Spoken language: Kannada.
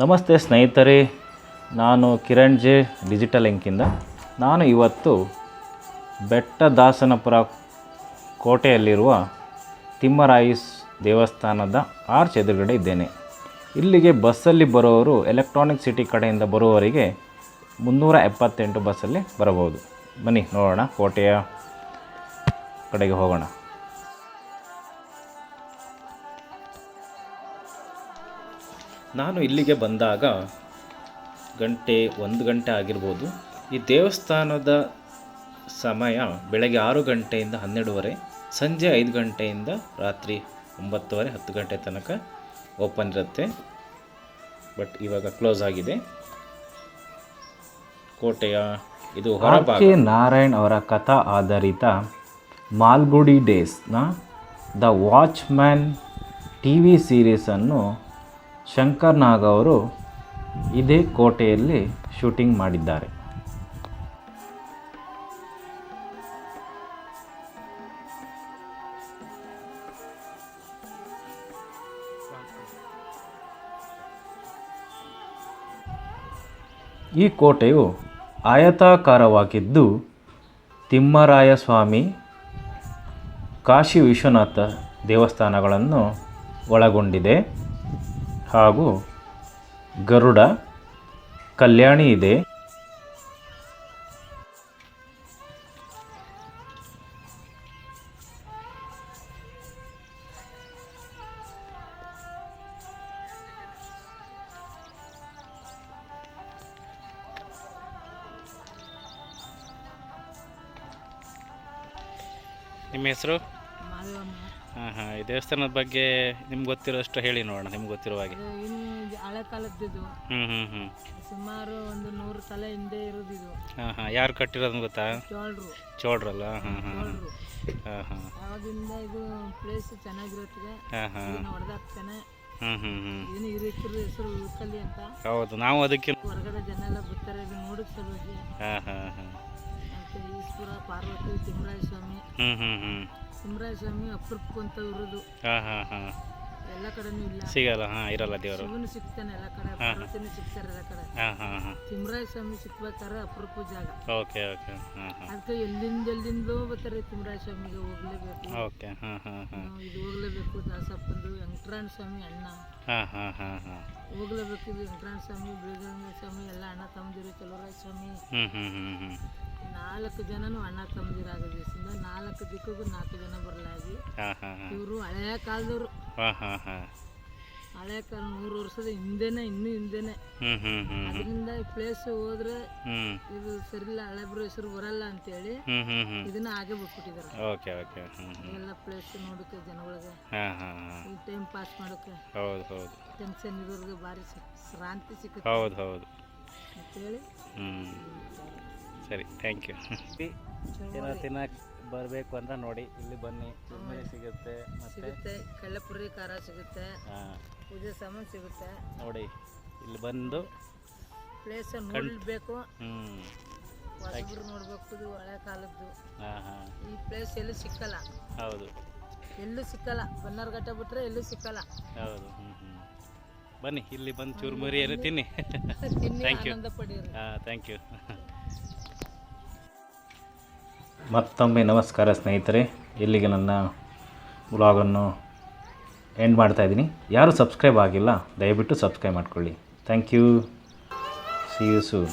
ನಮಸ್ತೆ ಸ್ನೇಹಿತರೆ, ನಾನು ಕಿರಣ್ ಜೆ ಡಿಜಿಟಲ್ ಇಂಕಿಂದ. ನಾನು ಇವತ್ತು ಬೆಟ್ಟದಾಸನಪುರ ಕೋಟೆಯಲ್ಲಿರುವ ತಿಮ್ಮರಾಯಿಸ್ ದೇವಸ್ಥಾನದ ಆರ್ಚ್ ಎದುರುಗಡೆ ಇದ್ದೇನೆ. ಇಲ್ಲಿಗೆ ಬಸ್ಸಲ್ಲಿ ಬರೋರು ಎಲೆಕ್ಟ್ರಾನಿಕ್ ಸಿಟಿ ಕಡೆಯಿಂದ ಬರುವವರಿಗೆ 378 ಬಸ್ಸಲ್ಲಿ ಬರಬಹುದು. ಬನ್ನಿ ನೋಡೋಣ, ಕೋಟೆಯ ಕಡೆಗೆ ಹೋಗೋಣ. ನಾನು ಇಲ್ಲಿಗೆ ಬಂದಾಗ 1 ಗಂಟೆ ಆಗಿರ್ಬೋದು. ಈ ದೇವಸ್ಥಾನದ ಸಮಯ ಬೆಳಗ್ಗೆ 6 ಗಂಟೆಯಿಂದ 12:30, ಸಂಜೆ 5 ಗಂಟೆಯಿಂದ ರಾತ್ರಿ 9:30, 10 ಗಂಟೆ ತನಕ ಓಪನ್ ಇರುತ್ತೆ. ಬಟ್ ಇವಾಗ ಕ್ಲೋಸ್ ಆಗಿದೆ. ಕೋಟೆಯ ಇದು ಹೊರಭಾಗ. ಕೆ ನಾರಾಯಣ್ ಅವರ ಕಥಾ ಆಧಾರಿತ ಮಾಲ್ಗುಡಿ ಡೇಸ್ನ ದ ವಾಚ್ಮ್ಯಾನ್ TV ಸೀರೀಸನ್ನು ಶಂಕರ್ ನಾಗ್ ಅವರು ಇದೇ ಕೋಟೆಯಲ್ಲಿ ಶೂಟಿಂಗ್ ಮಾಡಿದ್ದಾರೆ. ಈ ಕೋಟೆಯು ಆಯತಾಕಾರವಾಗಿದ್ದು ತಿಮ್ಮರಾಯ ಸ್ವಾಮಿ, ಕಾಶಿ ವಿಶ್ವನಾಥ ದೇವಸ್ಥಾನಗಳನ್ನು ಒಳಗೊಂಡಿದೆ ಹಾಗೂ ಗರುಡ, ಕಲ್ಯಾಣಿ ಇದೆ. ನಿಮ್ಮ ಹೆಸರು? ಹಾಂ, ಈ ದೇವಸ್ಥಾನದ ಬಗ್ಗೆ ನಿಮ್ಗೆ ಗೊತ್ತಿರೋಷ್ಟು ಹೇಳಿ ನೋಡೋಣ. ನಿಮ್ಗೆ ಗೊತ್ತಿರೋ ಹಾಗೆ. ಹಳೆ ಕಾಲದ್ದು ಸುಮಾರು 100 ತಲೆ ಹಿಂದೆ ಇರೋದು ಇದು. ಯಾರು ಕಟ್ಟಿರೋದು ಗೊತ್ತಾ? ಚೋಳ್ರಲ್ಲ. ಅವಾಗಿಂದ ಇದು ಪ್ಲೇಸ್ ಚೆನ್ನಾಗಿರುತ್ತೆ. ಹೊಡೆದಾಗ್ತಾನೆ. ಏನು ಹಿರಿಕರು ಹೆಸರು ಉಳ್ಕಲ್ಲಿ ಅಂತ. ಹೌದು, ನಾವು ಅದಕ್ಕೆ ಹೊರಗಡೆ ಜನ ಎಲ್ಲ ಬರ್ತಾರೆ ಇದು ನೋಡಕ್ ಸಲುವಾಗಿ. ಮತ್ತೆ ಈಶ್ವರ, ಪಾರ್ವತಿ, ತಿಮ್ಮರಾಯ ಸ್ವಾಮಿ. ತಿಮ್ಮರಾಯ ಸ್ವಾಮಿ ಅಪರೂಪಕ್ಕಂತ ಇರೋದು. ಎಲ್ಲ ಕಡೆನೂ ಇಲ್ಲ, ಸಿಗಲ್ಲ. ಇರಲ್ಲ ದೇವರು. ಶಿವನು ಸಿಗ್ತಾನೆ ಎಲ್ಲ ಕಡೆ, ಪಾರ್ವತಿನೂ ಸಿಗ್ತಾರೆ ಎಲ್ಲ ಕಡೆ. ತಿಮ್ಮರಾಯ ಸ್ವಾಮಿ ಸಿಕ್ಬೇಕಾದ್ರೆ ಅಪರೂಪ ಜಾಗ. Okay okay. ಅದಕ್ಕೆ ಎಲ್ಲಿಂದಲೋ ಬರ್ತಾರೆ ತಿಮ್ಮರಾಯ ಸ್ವಾಮಿಗೆ ಹೋಗ್ಲೇಬೇಕು. ಓಕೆ. ಇದು ಹೋಗ್ಲೇಬೇಕು. ದಾಸಪ್ಪಂದು ವೆಂಕಟರಾಯಣ ಸ್ವಾಮಿ ಅಣ್ಣ. ಹೋಗ್ಲೇಬೇಕು. ಇದು ವೆಂಕಟರಾಯಣ ಸ್ವಾಮಿ, ಬೀರಗಂಗ ಸ್ವಾಮಿ ಎಲ್ಲ ಅಣ್ಣ ತಮ್ಮದಿರು. ಚಲುವರಾಯ ಸ್ವಾಮಿ 4 ಜನನು ಅಣ್ಣ ತಮ್ಮದಿರಾಗದಿಂದ 4 ದಿಕ್ಕಿಗೂ 4 ಜನ ಬರಲಾಗಿ ಇವರು ಹಳೆಯ ಕಾಲದವರು. ಹಳೆಯ ಕಾಲ 100 ವರ್ಷದ ಹಿಂದೆನೆ, ಇನ್ನೂ ಹಿಂದೆನೆ. ಅದರಿಂದ ಈ ಪ್ಲೇಸ್ ಹೋದ್ರೆ ಇದು ಸರಿಲ್ಲ, ಹಳೆಬ್ರು ಹೆಸರು ಬರಲ್ಲ ಅಂತೇಳಿ ಇದನ್ನ ಹಾಗೆ ಬಿಟ್ಬಿಟ್ಟಿದ್ದಾರೆ. ಎಲ್ಲ ಪ್ಲೇಸ್ ನೋಡಕ್ಕೆ ಜನಗಳಿಗೆ ಟೈಮ್ ಪಾಸ್ ಮಾಡೋಕೆ, ಟೆನ್ಷನ್ ಇರೋರಿಗೆ ಭಾರಿ ಶಾಂತಿ ಸಿಗುತ್ತೆ ಅಂತೇಳಿ. ಸರಿ, ಥ್ಯಾಂಕ್ ಯು. ಏನೋ ತಿನ್ನಕ್ಕೆ ಬರಬೇಕು ಅಂತ ನೋಡಿ ಇಲ್ಲಿ ಬನ್ನಿ. ಚುರ್ಮುರಿ ಸಿಗುತ್ತೆ, ಮತ್ತೆ ಕಳ್ಳಪುರಿ ಖಾರ ಸಿಗುತ್ತೆ, ಪೂಜೆ ಸಾಮಾನು ಸಿಗುತ್ತೆ. ನೋಡಿ ಇಲ್ಲಿ ಬಂದು ಪ್ಲೇಸ್ ನೋಡಬೇಕು. ಹೊಸಬ್ರು ನೋಡ್ಬೇಕು. ಇದು ಹಳೆ ಕಾಲದ್ದು. ಈ ಪ್ಲೇಸ್ ಎಲ್ಲೂ ಸಿಕ್ಕಲ್ಲ. ಹೌದು, ಎಲ್ಲೂ ಸಿಕ್ಕಲ್ಲ. ಬನ್ನಾರ್ಘಟ್ಟ ಬಿಟ್ರೆ ಎಲ್ಲೂ ಸಿಕ್ಕಲ್ಲ. ಹೌದು. ಬನ್ನಿ, ಇಲ್ಲಿ ಬಂದು ಚುರ್ಮುರಿ ಏನು ತಿನ್ನಿ. Thank you. Thank you. ಮತ್ತೊಮ್ಮೆ ನಮಸ್ಕಾರ ಸ್ನೇಹಿತರೆ. ಇಲ್ಲಿಗೆ ನನ್ನ ವ್ಲಾಗನ್ನು ಎಂಡ್ ಮಾಡ್ತಾಯಿದ್ದೀನಿ. ಯಾರು ಸಬ್ಸ್ಕ್ರೈಬ್ ಆಗಿಲ್ಲ, ದಯವಿಟ್ಟು ಸಬ್ಸ್ಕ್ರೈಬ್ ಮಾಡ್ಕೊಳ್ಳಿ. Thank you. See you soon.